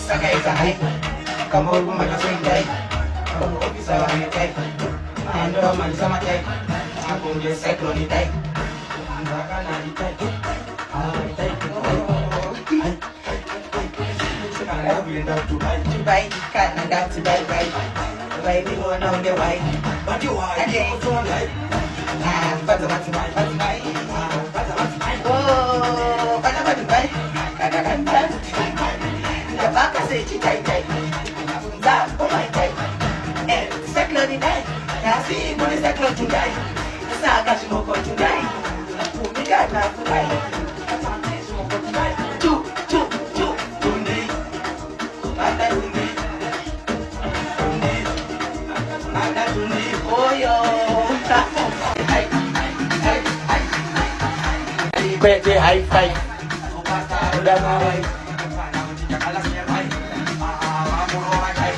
sakay sakay kamor kumalasing day kamu ofisa wani tay ando man sama tay aku je cyclone tay andaka na di tay tay sekarang bilang dah Dubai kan anda Dubai Dubai ni mana orang dia baik baju ada orang lain pada Dubai oh pada Dubai kadang-kadang Dapat kasih citai-citai Tak pemain-citai Sekler ni dai Nasi boleh sekler cundai Saga semua kau cundai Bumi kan aku dai Cantik semua kau cundai Cuk, cuk, cuk Cundi Ada cundi Cundi Ada cundi Oh yo Hai Hai Hai Hai PT high five Udah ngawai Kalas niya, bye. Mamuro, bye.